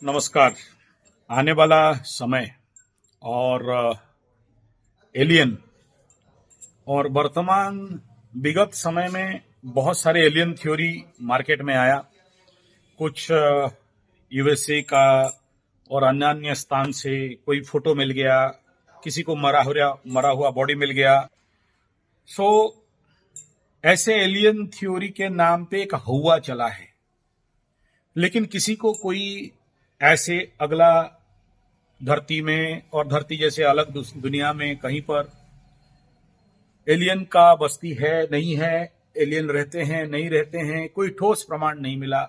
नमस्कार। आने वाला समय और एलियन और वर्तमान विगत समय में बहुत सारे एलियन थ्योरी मार्केट में आया। कुछ यूएसए का और अन्य अन्य स्थान से कोई फोटो मिल गया, किसी को मरा हुआ बॉडी मिल गया। सो ऐसे एलियन थ्योरी के नाम पे एक हवा चला है, लेकिन किसी को कोई ऐसे अगला धरती में और धरती जैसे अलग दुनिया में कहीं पर एलियन का बस्ती है नहीं है, एलियन रहते हैं नहीं रहते हैं, कोई ठोस प्रमाण नहीं मिला।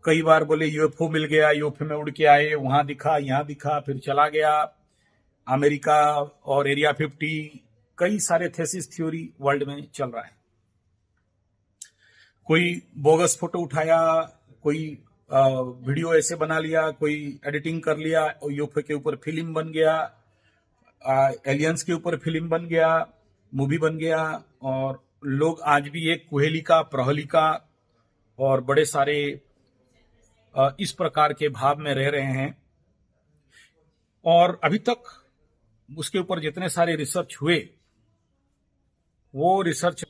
कई बार बोले यूएफओ मिल गया, यूएफओ में उड़ के आए, वहां दिखा यहां दिखा, फिर चला गया। अमेरिका और एरिया 50, कई सारे थेसिस थ्योरी वर्ल्ड में चल रहा है। कोई बोगस फोटो उठाया, कोई वीडियो ऐसे बना लिया, कोई एडिटिंग कर लिया और यूएफओ के ऊपर फिल्म बन गया, एलियंस के ऊपर फिल्म बन गया, मूवी बन गया। और लोग आज भी एक कुहेलिका, प्रहलिका और बड़े सारे इस प्रकार के भाव में रह रहे हैं। और अभी तक उसके ऊपर जितने सारे रिसर्च हुए वो रिसर्च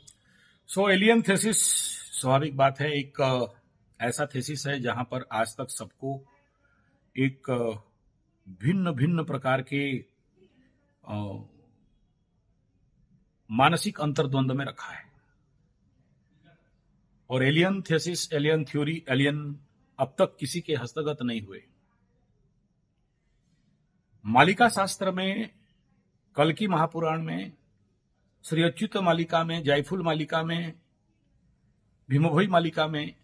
एलियन थेसिस स्वाभाविक बात है, एक ऐसा थेसिस है जहां पर आज तक सबको एक भिन्न भिन्न प्रकार के मानसिक अंतर्द्वंद में रखा है। और alien thesis, alien theory, alien अब तक किसी के हस्तगत नहीं हुए। मालिका शास्त्र में, कल्कि महापुराण में, श्री अच्युत मालिका में, जायफुल मालिका में, भीमभोई मालिका में,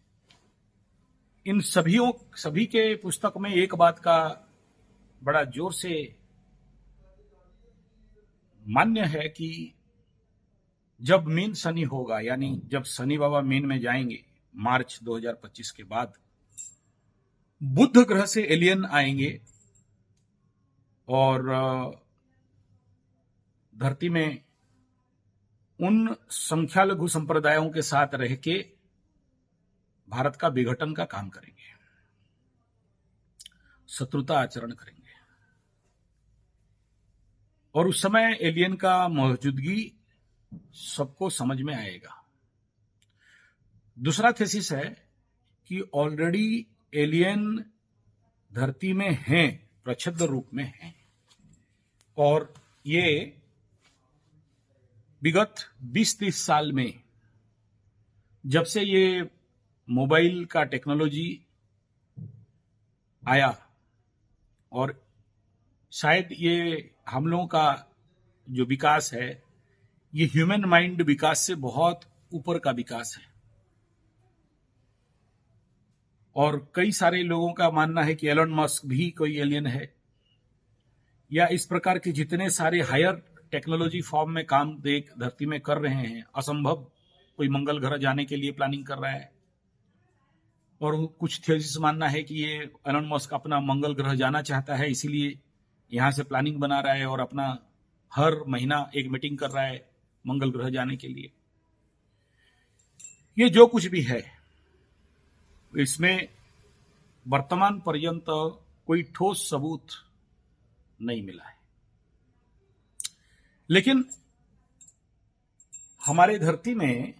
इन सभी के पुस्तक में एक बात का बड़ा जोर से मान्य है कि जब मीन शनि होगा, यानी जब शनि बाबा मीन में जाएंगे मार्च 2025 के बाद, बुध ग्रह से एलियन आएंगे और धरती में उन संख्यालघु संप्रदायों के साथ रह के भारत का विघटन का काम करेंगे, शत्रुता आचरण करेंगे। और उस समय एलियन का मौजूदगी सबको समझ में आएगा। दूसरा थेसिस है कि ऑलरेडी एलियन धरती में हैं, प्रच्छद रूप में हैं। और ये विगत 20-30 साल में जब से ये मोबाइल का टेक्नोलॉजी आया, और शायद ये हम लोगों का जो विकास है ये ह्यूमन माइंड विकास से बहुत ऊपर का विकास है। और कई सारे लोगों का मानना है कि एलन मस्क भी कोई एलियन है, या इस प्रकार के जितने सारे हायर टेक्नोलॉजी फॉर्म में काम देख धरती में कर रहे हैं। असंभव कोई मंगल ग्रह जाने के लिए प्लानिंग कर रहा है, और कुछ थ्योरीज मानना है कि ये एलन मस्क अपना मंगल ग्रह जाना चाहता है, इसीलिए यहां से प्लानिंग बना रहा है और अपना हर महीना एक मीटिंग कर रहा है मंगल ग्रह जाने के लिए। ये जो कुछ भी है, इसमें वर्तमान पर्यंत कोई ठोस सबूत नहीं मिला है। लेकिन हमारे धरती में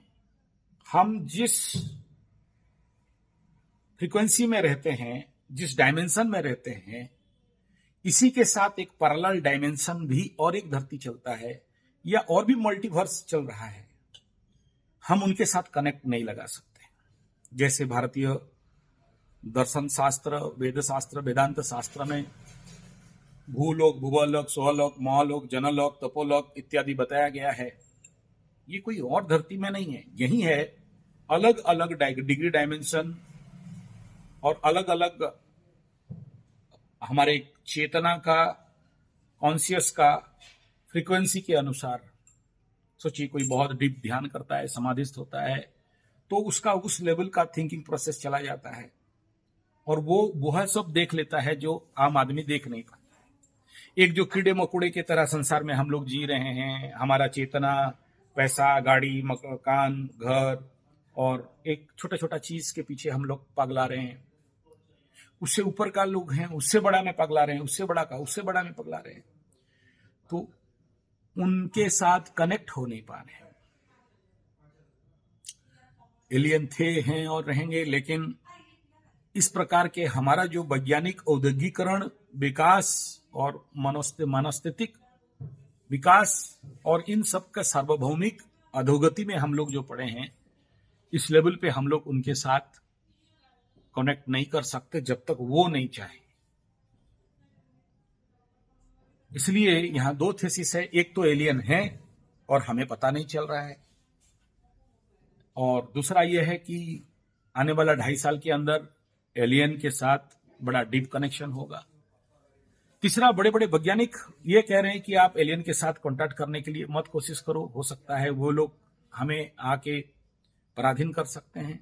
हम जिस फ्रीक्वेंसी में रहते हैं, जिस डायमेंशन में रहते हैं, इसी के साथ एक पैरेलल डायमेंशन भी और एक धरती चलता है, या और भी मल्टीवर्स चल रहा है। हम उनके साथ कनेक्ट नहीं लगा सकते। जैसे भारतीय दर्शन शास्त्र, वेद शास्त्र, वेदांत शास्त्र में भूलोक, भुवलोक, सोहलोक, महालोक, जनलोक, तपोलोक इत्यादि बताया गया है। ये कोई और धरती में नहीं है, यही है। अलग अलग डिग्री डायमेंशन और अलग अलग हमारे चेतना का, कॉन्शियस का फ्रीक्वेंसी के अनुसार। सोचिए कोई बहुत डीप ध्यान करता है, समाधिस्थ होता है, तो उसका उस लेवल का थिंकिंग प्रोसेस चला जाता है और वो वह सब देख लेता है जो आम आदमी देख नहीं पाता। एक जो कीड़े मकोड़े की तरह संसार में हम लोग जी रहे हैं, हमारा चेतना, पैसा, गाड़ी, मकान, घर और एक छोटा छोटा चीज के पीछे हम लोग पगला रहे हैं। उससे ऊपर का लोग हैं, उससे बड़ा में पगला रहे हैं, उससे बड़ा का उससे बड़ा में पगला रहे हैं, तो उनके साथ कनेक्ट हो नहीं पा रहे हैं। एलियन थे, हैं और रहेंगे, लेकिन इस प्रकार के हमारा जो वैज्ञानिक औद्योगिकरण विकास और मनस्थितिक विकास और इन सब का सार्वभौमिक अधोगति में हम लोग जो पड़े हैं, इस लेवल पे हम लोग उनके साथ कनेक्ट नहीं कर सकते जब तक वो नहीं चाहे। इसलिए यहां दो थेसिस है, एक तो एलियन है और हमें पता नहीं चल रहा है, और दूसरा यह है कि आने वाला 2.5 साल के अंदर एलियन के साथ बड़ा डीप कनेक्शन होगा। तीसरा, बड़े बड़े वैज्ञानिक ये कह रहे हैं कि आप एलियन के साथ कांटेक्ट करने के लिए मत कोशिश करो, हो सकता है वो लोग हमें आके पराधीन कर सकते हैं,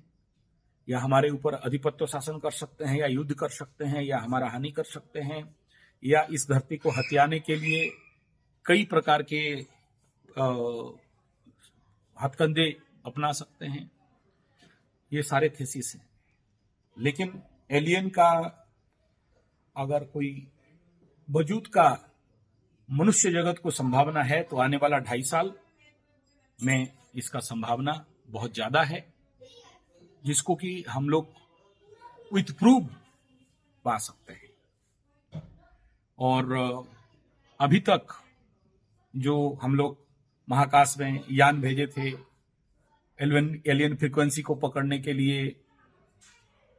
या हमारे ऊपर अधिपत्य शासन कर सकते हैं, या युद्ध कर सकते हैं, या हमारा हानि कर सकते हैं, या इस धरती को हथियाने के लिए कई प्रकार के हथकंडे अपना सकते हैं। ये सारे थेसिस हैं। लेकिन एलियन का अगर कोई वजूद का मनुष्य जगत को संभावना है, तो आने वाला 2.5 साल में इसका संभावना बहुत ज्यादा है, जिसको कि हम लोग विथ प्रूफ पा सकते हैं। और अभी तक जो हम लोग महाकाश में यान भेजे थे एलियन फ्रीक्वेंसी को पकड़ने के लिए,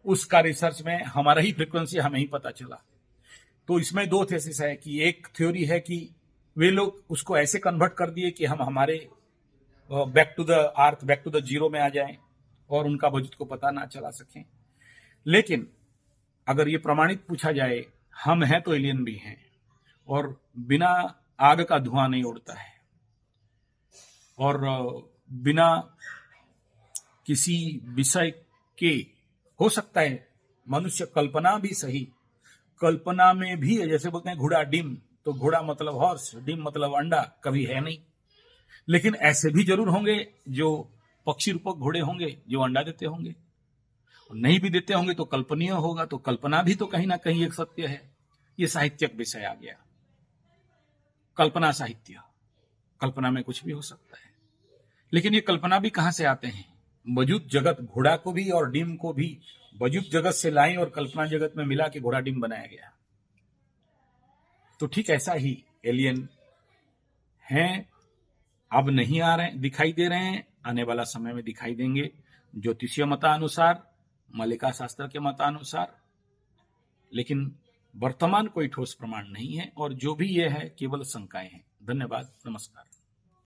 उसका रिसर्च में हमारा ही फ्रीक्वेंसी हमें ही पता चला। तो इसमें दो थेसिस है कि एक थ्योरी है कि वे लोग उसको ऐसे कन्वर्ट कर दिए कि हम हमारे back to the earth, back to the zero में आ जाएं और उनका वजूद को पता ना चला सकें। लेकिन अगर ये प्रमाणित पूछा जाए, हम हैं तो एलियन भी हैं, और बिना आग का धुआं नहीं उड़ता है, और बिना किसी विषय के हो सकता है मनुष्य कल्पना भी सही, कल्पना में भी जैसे बोलते हैं घोड़ा डिम, तो घोड़ा मतलब हॉर्स, डिम मतलब अंडा, कभी है नहीं। लेकिन ऐसे भी जरूर होंगे जो पक्षी रूपक घोड़े होंगे जो अंडा देते होंगे, नहीं भी देते होंगे तो कल्पनीय होगा, तो कल्पना भी तो कहीं ना कहीं एक सत्य है। ये साहित्यक विषय आ गया, कल्पना साहित्य। कल्पना में कुछ भी हो सकता है, लेकिन ये कल्पना भी कहां से आते हैं? वजूद जगत, घोड़ा को भी और डिम को भी वजूद जगत से लाई और कल्पना जगत में मिला के घोड़ा डिम बनाया गया। तो ठीक ऐसा ही एलियन हैं, अब नहीं आ रहे, दिखाई दे रहे हैं, आने वाला समय में दिखाई देंगे, ज्योतिषीय मतानुसार, मल्लिका शास्त्र के मतानुसार। लेकिन वर्तमान कोई ठोस प्रमाण नहीं है, और जो भी ये है केवल शंकाएं हैं। धन्यवाद, नमस्कार।